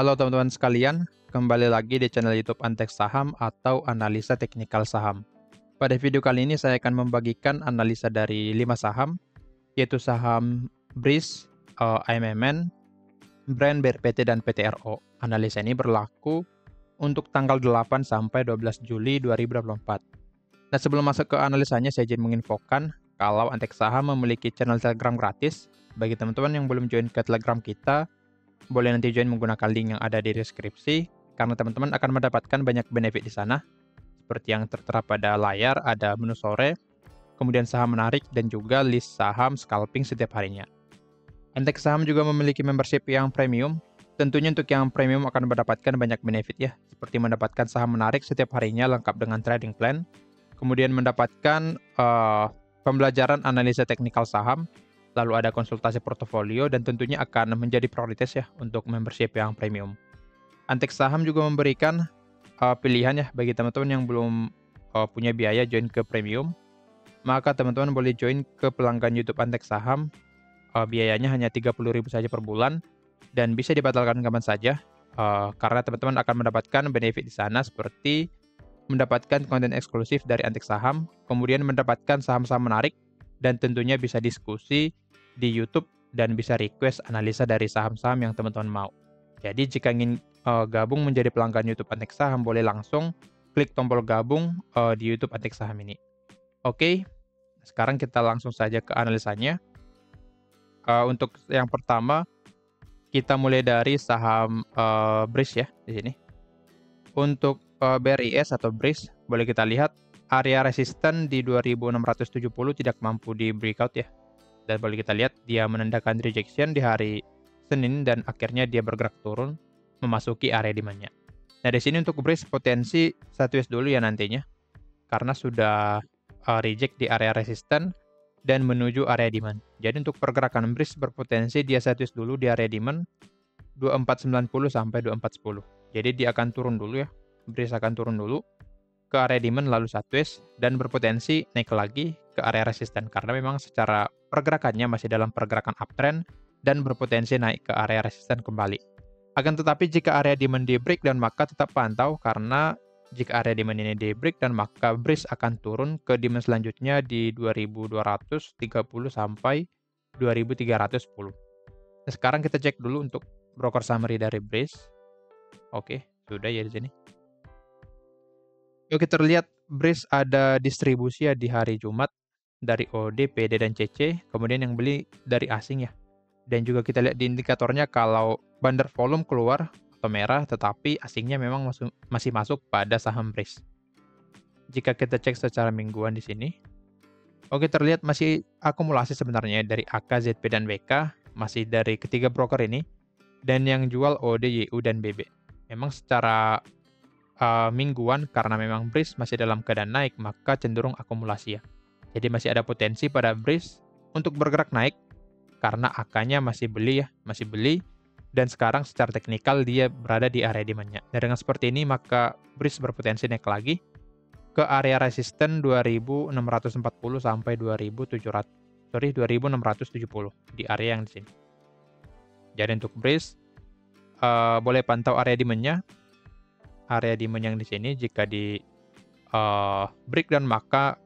Halo teman-teman sekalian, kembali lagi di channel YouTube Antek Saham atau Analisa Teknikal Saham. Pada video kali ini saya akan membagikan analisa dari 5 saham, yaitu saham BRIS, AMMN, Brand, BRPT, dan PTRO. Analisa ini berlaku untuk tanggal 8 sampai 12 Juli 2024. Nah, sebelum masuk ke analisanya, saya izin menginfokan kalau Antek Saham memiliki channel Telegram gratis. Bagi teman-teman yang belum join ke Telegram kita, boleh nanti join menggunakan link yang ada di deskripsi, karena teman-teman akan mendapatkan banyak benefit di sana, seperti yang tertera pada layar, ada menu sore, kemudian saham menarik, dan juga list saham scalping setiap harinya. Antek Saham juga memiliki membership yang premium. Tentunya untuk yang premium akan mendapatkan banyak benefit ya, seperti mendapatkan saham menarik setiap harinya lengkap dengan trading plan, kemudian mendapatkan pembelajaran analisa teknikal saham, lalu ada konsultasi portofolio, dan tentunya akan menjadi prioritas ya untuk membership yang premium. Antek Saham juga memberikan pilihan ya bagi teman-teman yang belum punya biaya join ke premium, maka teman-teman boleh join ke pelanggan YouTube Antek Saham. Biayanya hanya 30.000 saja per bulan dan bisa dibatalkan kapan saja, karena teman-teman akan mendapatkan benefit di sana seperti mendapatkan konten eksklusif dari Antek Saham, kemudian mendapatkan saham-saham menarik, dan tentunya bisa diskusi di YouTube dan bisa request analisa dari saham-saham yang teman-teman mau. Jadi jika ingin gabung menjadi pelanggan YouTube Antek Saham, boleh langsung klik tombol gabung di YouTube Antek Saham ini. Oke, sekarang kita langsung saja ke analisanya. Untuk yang pertama, kita mulai dari saham BRIS ya di sini. Untuk BRIS atau BRIS, boleh kita lihat area resisten di 2670 tidak mampu di breakout ya. Dan boleh kita lihat dia menandakan rejection di hari Senin dan akhirnya dia bergerak turun memasuki area demand-nya. Nah, di sini untuk BRIS potensi sideways dulu ya nantinya, karena sudah reject di area resisten dan menuju area demand. Jadi untuk pergerakan BRIS berpotensi dia sideways dulu di area demand 2490 sampai 2410. Jadi dia akan turun dulu ya. BRIS akan turun dulu ke area demand lalu sideways dan berpotensi naik lagi ke area resisten karena memang secara pergerakannya masih dalam pergerakan uptrend dan berpotensi naik ke area resisten kembali. Akan tetapi jika area demand di breakdown maka tetap pantau, karena jika area demand ini di breakdown maka BRIS akan turun ke demand selanjutnya di 2230 sampai 2310. Nah, sekarang kita cek dulu untuk broker summary dari BRIS. Oke, sudah ya di sini. Oke, terlihat BRIS ada distribusi ya di hari Jumat dari OD, PD, dan CC, kemudian yang beli dari asing ya. Dan juga kita lihat di indikatornya kalau bandar volume keluar atau merah, tetapi asingnya memang masih masuk pada saham BRIS. Jika kita cek secara mingguan di sini, oke terlihat masih akumulasi sebenarnya dari AK, ZP, dan BK, masih dari ketiga broker ini, dan yang jual OD, YU, dan BB. Memang secara mingguan karena memang BRIS masih dalam keadaan naik, maka cenderung akumulasi ya. Jadi masih ada potensi pada BRIS untuk bergerak naik karena AK-nya masih beli ya, masih beli, dan sekarang secara teknikal dia berada di area demand-nya. Dan dengan seperti ini maka BRIS berpotensi naik lagi ke area resisten 2640 sampai 2670 di area yang di sini. Jadi untuk BRIS boleh pantau area demand-nya. Area demand yang di sini jika di breakdown maka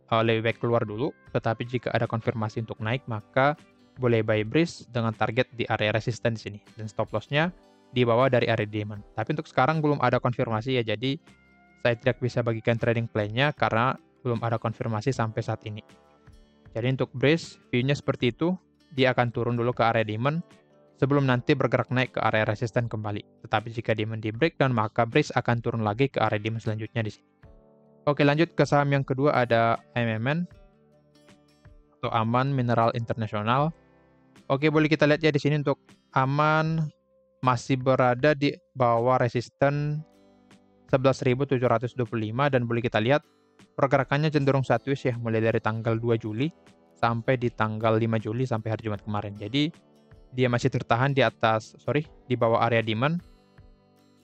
lebih baik keluar dulu, tetapi jika ada konfirmasi untuk naik maka boleh buy BRIS dengan target di area resisten di sini dan stop loss-nya di bawah dari area demand. Tapi untuk sekarang belum ada konfirmasi ya, jadi saya tidak bisa bagikan trading plan-nya karena belum ada konfirmasi sampai saat ini. Jadi untuk BRIS view-nya seperti itu, dia akan turun dulu ke area demand sebelum nanti bergerak naik ke area resisten kembali. Tetapi jika demand di breakdown, maka BRIS akan turun lagi ke area demand selanjutnya di sini. Oke, lanjut ke saham yang kedua ada AMMN atau Aman Mineral Internasional. Oke, boleh kita lihat ya di sini untuk Aman masih berada di bawah resisten 11.725 dan boleh kita lihat pergerakannya cenderung sideways ya, mulai dari tanggal 2 Juli sampai di tanggal 5 Juli sampai hari Jumat kemarin. Jadi dia masih tertahan di bawah area demand.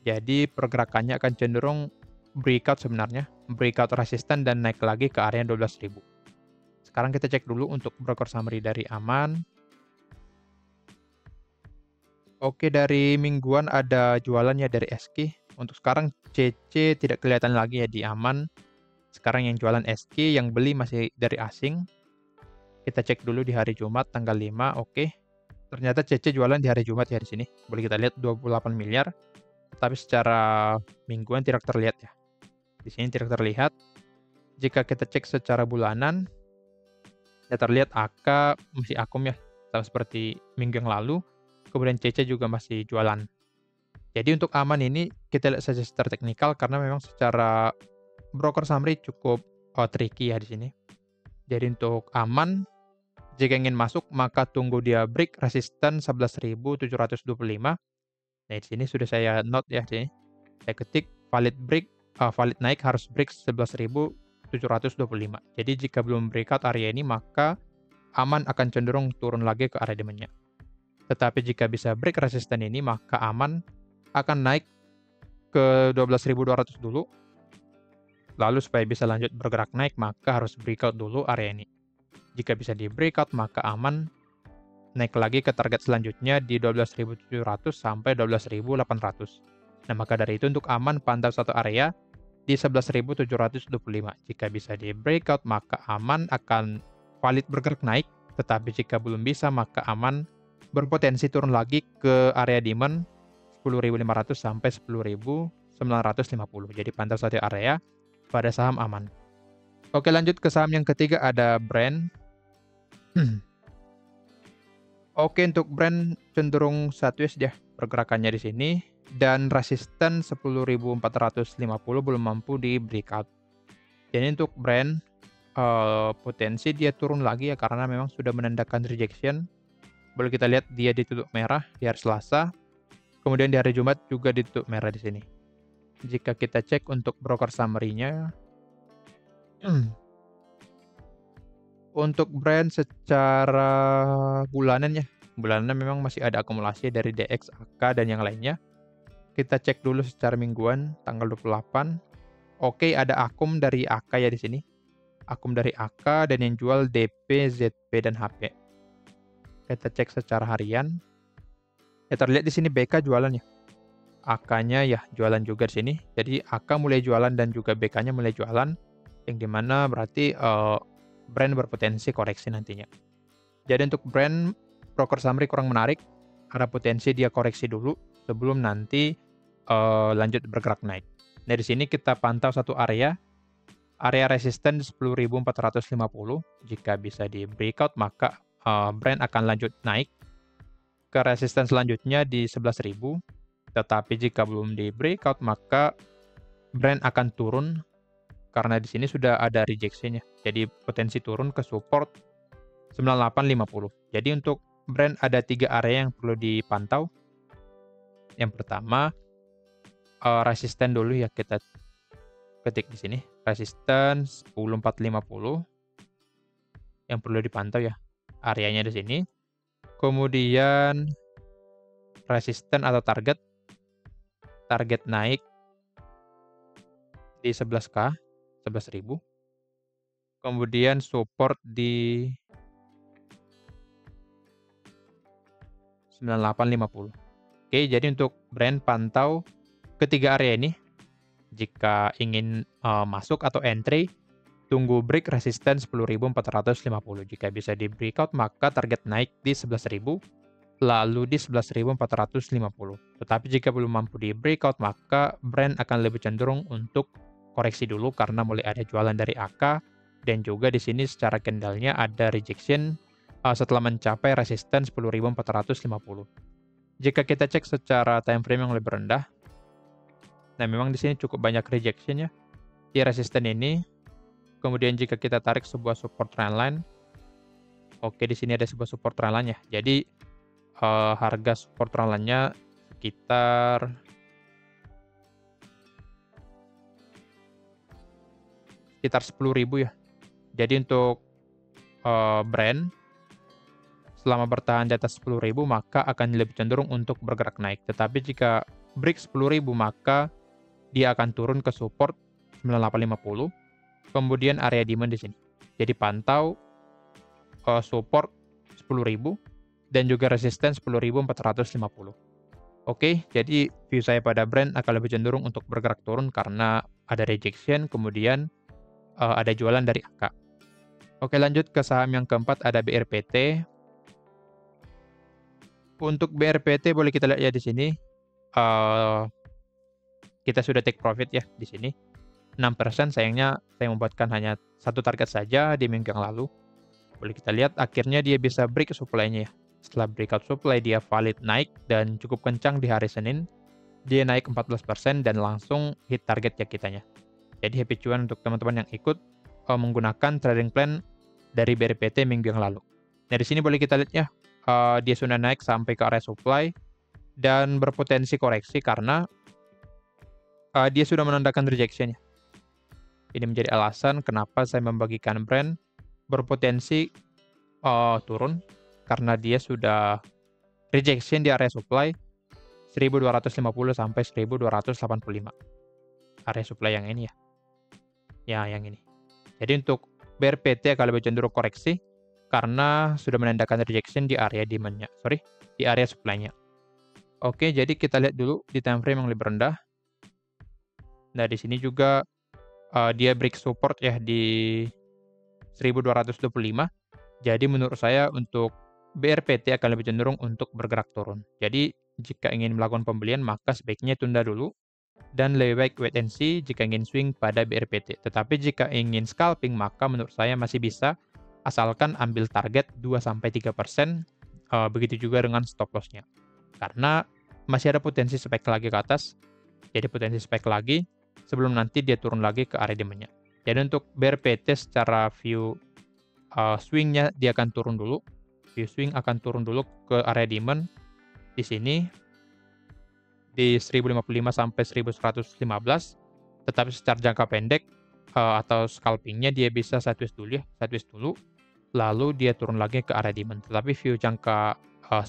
Jadi pergerakannya akan cenderung breakout sebenarnya, breakout resisten dan naik lagi ke area 12.000. Sekarang kita cek dulu untuk broker summary dari Aman. Oke, dari mingguan ada jualannya dari SQ. Untuk sekarang CC tidak kelihatan lagi ya di aman. Sekarang yang jualan SQ, yang beli masih dari asing. Kita cek dulu di hari Jumat tanggal 5, oke. Ternyata CC jualan di hari Jumat ya di sini. Boleh kita lihat 28 miliar, tapi secara mingguan tidak terlihat ya. Di sini tidak terlihat. Jika kita cek secara bulanan, ya terlihat AK masih akum ya, sama seperti minggu yang lalu. Kemudian CC juga masih jualan. Jadi untuk aman ini kita lihat saja secara teknikal karena memang secara broker summary cukup tricky ya di sini. Jadi untuk aman, jika ingin masuk maka tunggu dia break resisten 11.725. Nah, di sini sudah saya note ya sini. Saya ketik valid break, valid naik harus break 11.725. Jadi jika belum breakout area ini maka aman akan cenderung turun lagi ke area demand-nya. Tetapi jika bisa break resisten ini maka aman akan naik ke 12.200 dulu. Lalu supaya bisa lanjut bergerak naik maka harus breakout dulu area ini. Jika bisa di breakout maka aman naik lagi ke target selanjutnya di 12.700 sampai 12.800. Nah, maka dari itu untuk aman pantau satu area di 11.725. Jika bisa di breakout maka aman akan valid bergerak naik, tetapi jika belum bisa maka aman berpotensi turun lagi ke area demand 10.500 sampai 10.950. Jadi pantau satu area pada saham aman. Oke, lanjut ke saham yang ketiga ada brand. Oke, untuk brand cenderung sideways dia pergerakannya di sini dan resisten 10.450 belum mampu di breakout. Jadi untuk brand potensi dia turun lagi ya karena memang sudah menandakan rejection. Boleh kita lihat dia ditutup merah di hari Selasa. Kemudian di hari Jumat juga ditutup merah di sini. Jika kita cek untuk broker summary-nya, untuk brand secara bulanannya, bulanan memang masih ada akumulasi dari DX, AK, dan yang lainnya. Kita cek dulu secara mingguan, tanggal 28. Oke, ada akum dari AK ya di sini. Akum dari AK dan yang jual DP, ZP, dan HP. Kita cek secara harian. Ya terlihat di sini BK jualan ya. AK-nya ya jualan juga di sini. Jadi AK mulai jualan dan juga BK-nya mulai jualan. Yang dimana berarti brand berpotensi koreksi nantinya. Jadi untuk brand broker summary kurang menarik. Ada potensi dia koreksi dulu sebelum nanti lanjut bergerak naik. Nah, di sini kita pantau satu area resisten 10.450. Jika bisa di breakout maka brand akan lanjut naik ke resisten selanjutnya di 11.000. Tetapi jika belum di breakout maka brand akan turun karena di sini sudah ada rejection-nya. Jadi potensi turun ke support 9850. Jadi untuk brand ada 3 area yang perlu dipantau. Yang pertama resisten dulu ya, kita ketik di sini resisten 10450 yang perlu dipantau ya areanya di sini. Kemudian resisten atau target naik di 11K 11.000. Kemudian support di 9850. Oke, jadi untuk brand pantau ketiga area ini. Jika ingin masuk atau entry, tunggu break resisten 10.450. Jika bisa di breakout maka target naik di 11.000, lalu di 11.450. Tetapi jika belum mampu di breakout maka brand akan lebih cenderung untuk koreksi dulu karena mulai ada jualan dari AK dan juga di sini secara candlenya ada rejection setelah mencapai resisten 10.450. Jika kita cek secara time frame yang lebih rendah, nah memang di sini cukup banyak rejection ya di resisten ini. Kemudian jika kita tarik sebuah support trendline, oke di sini ada sebuah support trendline ya. Jadi harga support trendline-nya sekitar 10.000 ya. Jadi untuk brand selama bertahan di atas 10.000 maka akan lebih cenderung untuk bergerak naik. Tetapi jika break 10.000 maka dia akan turun ke support 9850. Kemudian area demand di sini. Jadi pantau support 10.000 dan juga resisten 10.450. Oke, jadi view saya pada Brent akan lebih cenderung untuk bergerak turun karena ada rejection, kemudian ada jualan dari AK. Oke, lanjut ke saham yang keempat ada BRPT. Untuk BRPT boleh kita lihat ya di sini, eee, kita sudah take profit ya di sini, 6%. Sayangnya saya membuatkan hanya satu target saja di minggu yang lalu. Boleh kita lihat akhirnya dia bisa break supply-nya ya. Setelah breakout supply dia valid naik dan cukup kencang di hari Senin. Dia naik 14% dan langsung hit target ya kitanya. Jadi happy cuan untuk teman-teman yang ikut menggunakan trading plan dari BRPT minggu yang lalu. Nah, di sini boleh kita lihat ya, dia sudah naik sampai ke area supply dan berpotensi koreksi karena dia sudah menandakan rejection ya. Ini menjadi alasan kenapa saya membagikan brand berpotensi turun karena dia sudah rejection di area supply 1250 sampai 1285. Area supply yang ini ya. Ya, yang ini. Jadi untuk BRPT akan lebih cenderung koreksi karena sudah menandakan rejection di area demand-nya, di area supply-nya. Oke, jadi kita lihat dulu di time frame yang lebih rendah. Nah, di sini juga dia break support ya di 1225. Jadi menurut saya untuk BRPT akan lebih cenderung untuk bergerak turun. Jadi jika ingin melakukan pembelian maka sebaiknya tunda dulu dan lebih baik wait and see jika ingin swing pada BRPT. Tetapi jika ingin scalping maka menurut saya masih bisa asalkan ambil target 2-3%, begitu juga dengan stop loss-nya. Karena masih ada potensi spike lagi ke atas. Jadi potensi spike lagi sebelum nanti dia turun lagi ke area demand-nya. Jadi untuk BRPT secara view swing-nya dia akan turun dulu. View swing akan turun dulu ke area demand di sini di 1055 sampai 1115. Tetapi secara jangka pendek atau scalping-nya dia bisa sideways dulu ya, sideways dulu. Lalu dia turun lagi ke area demand. Tetapi view jangka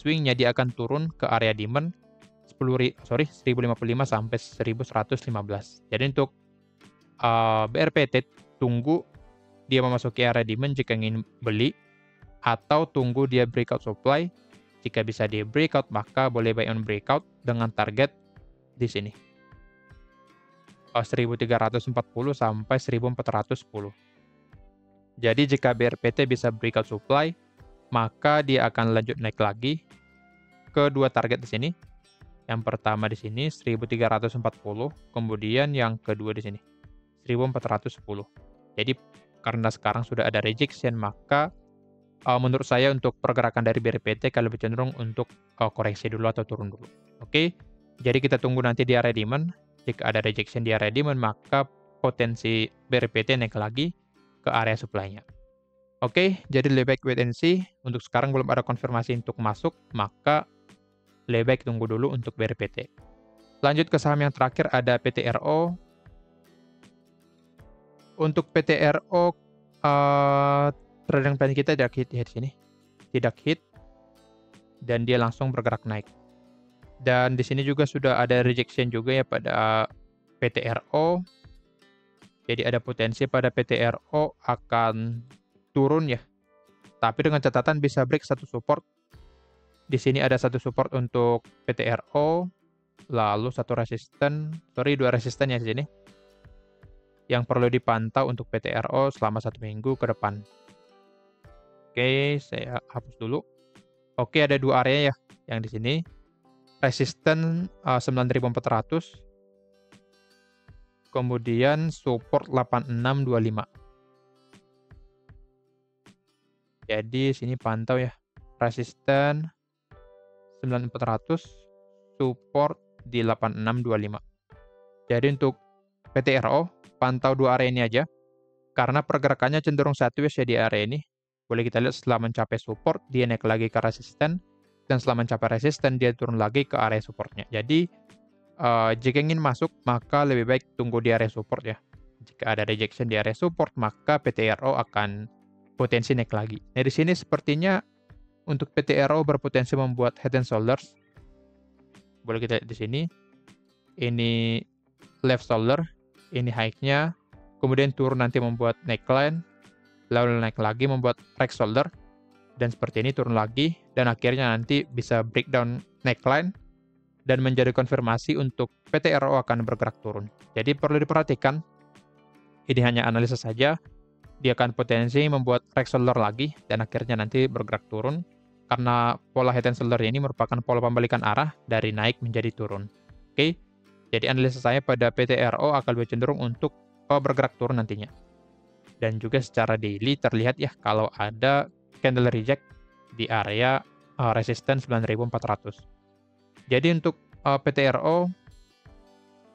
swing-nya dia akan turun ke area demand 1055 sampai 1115. Jadi untuk BRPT tunggu dia memasuki area demand jika ingin beli atau tunggu dia breakout supply. Jika bisa di breakout maka boleh buy on breakout dengan target di sini 1340 sampai 1410. Jadi jika BRPT bisa breakout supply maka dia akan lanjut naik lagi ke dua target di sini. Yang pertama di sini 1340, kemudian yang kedua di sini 1410. Jadi karena sekarang sudah ada rejection maka menurut saya untuk pergerakan dari BRPT akan lebih cenderung untuk koreksi dulu atau turun dulu. Oke, jadi kita tunggu nanti di area demand. Jika ada rejection di area demand, maka potensi BRPT naik lagi ke area supply-nya. Oke, jadi lebih baik wait and see. Untuk sekarang belum ada konfirmasi untuk masuk, maka lebih baik tunggu dulu untuk BRPT. Lanjut ke saham yang terakhir ada PTRO. Untuk PTRO, trading plan kita tidak hit ya di sini. Tidak hit dan dia langsung bergerak naik. Dan di sini juga sudah ada rejection juga ya pada PTRO. Jadi ada potensi pada PTRO akan turun ya. Tapi dengan catatan bisa break satu support. Di sini ada satu support untuk PTRO, lalu dua resisten ya di sini. Yang perlu dipantau untuk PTRO selama 1 minggu ke depan. Oke, saya hapus dulu. Oke, ada dua area ya yang di sini. Resisten 9400. Kemudian support 8625. Jadi sini pantau ya. Resisten 9400, support di 8625. Jadi untuk PTRO pantau dua area ini aja. Karena pergerakannya cenderung sideways ya di area ini. Boleh kita lihat setelah mencapai support, dia naik lagi ke resisten. Dan setelah mencapai resisten, dia turun lagi ke area supportnya. Jadi, jika ingin masuk, maka lebih baik tunggu di area support ya. Jika ada rejection di area support, maka PTRO akan potensi naik lagi. Nah, di sini sepertinya untuk PTRO berpotensi membuat head and shoulders. Boleh kita lihat di sini. Ini left shoulder, ini high-nya. Kemudian turun nanti membuat neckline, lalu naik lagi membuat right shoulder, dan seperti ini turun lagi, dan akhirnya nanti bisa breakdown neckline, dan menjadi konfirmasi untuk PTRO akan bergerak turun. Jadi perlu diperhatikan, ini hanya analisa saja, dia akan potensi membuat right shoulder lagi dan akhirnya nanti bergerak turun karena pola head and shoulder ini merupakan pola pembalikan arah dari naik menjadi turun. Oke, jadi analisa saya pada PTRO akan lebih cenderung untuk bergerak turun nantinya. Dan juga secara daily terlihat ya kalau ada candle reject di area resistance 9400. Jadi untuk PTRO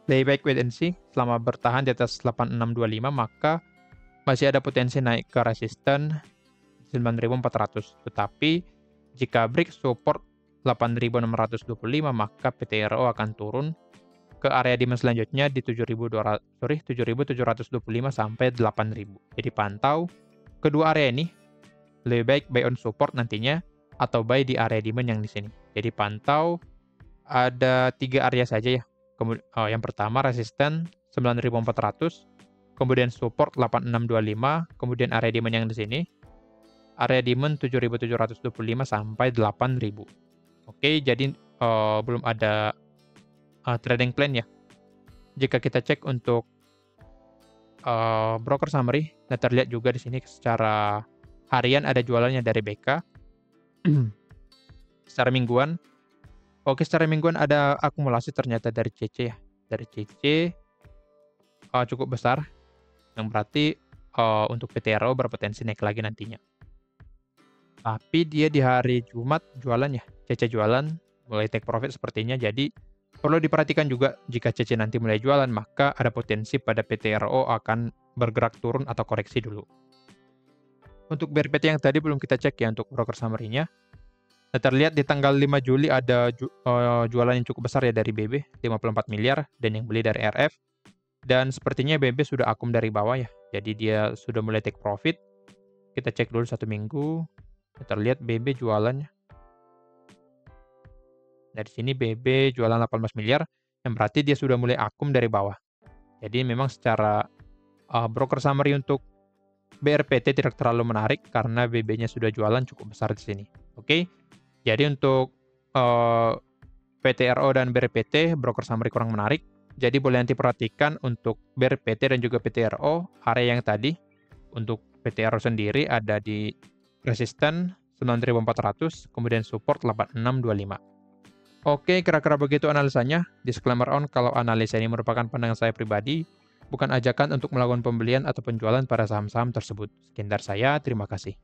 lebih baik wait and see selama bertahan di atas 8625 maka masih ada potensi naik ke resisten 9400. Tetapi jika break support 8625 maka PTRO akan turun ke area demand selanjutnya di 7725 sampai 8000. Jadi pantau kedua area ini lebih baik buy on support nantinya atau buy di area demand yang di sini. Jadi pantau ada 3 area saja ya. Yang pertama resisten 9400, kemudian support 8625, kemudian area demand yang di sini. Area demand 7725 sampai 8000. Oke, jadi belum ada trading plan ya. Jika kita cek untuk broker summary, nah terlihat juga di sini secara harian ada jualannya dari BK. Secara mingguan, oke secara mingguan ada akumulasi ternyata dari CC ya. Dari CC cukup besar, yang berarti untuk PTRO berpotensi naik lagi nantinya. Tapi dia di hari Jumat jualan ya, CC jualan, mulai take profit sepertinya, jadi perlu diperhatikan juga jika CC nanti mulai jualan, maka ada potensi pada PTRO akan bergerak turun atau koreksi dulu. Untuk BRPT yang tadi belum kita cek ya untuk broker summary-nya. Nah, terlihat di tanggal 5 Juli ada jualan yang cukup besar ya dari BB, 54 miliar, dan yang beli dari RF. Dan sepertinya BB sudah akum dari bawah ya, jadi dia sudah mulai take profit. Kita cek dulu 1 minggu. Terlihat BB jualannya. Dari sini BB jualan 18 miliar, yang berarti dia sudah mulai akum dari bawah. Jadi memang secara broker summary untuk BRPT tidak terlalu menarik karena BB-nya sudah jualan cukup besar di sini. Oke, jadi untuk PTRO dan BRPT broker summary kurang menarik. Jadi boleh nanti perhatikan untuk BRPT dan juga PTRO area yang tadi. Untuk PTRO sendiri ada di resisten 9400, kemudian support 8625. Oke, kira-kira begitu analisanya. Disclaimer on, kalau analisa ini merupakan pandangan saya pribadi, bukan ajakan untuk melakukan pembelian atau penjualan pada saham-saham tersebut. Sekian dari saya, terima kasih.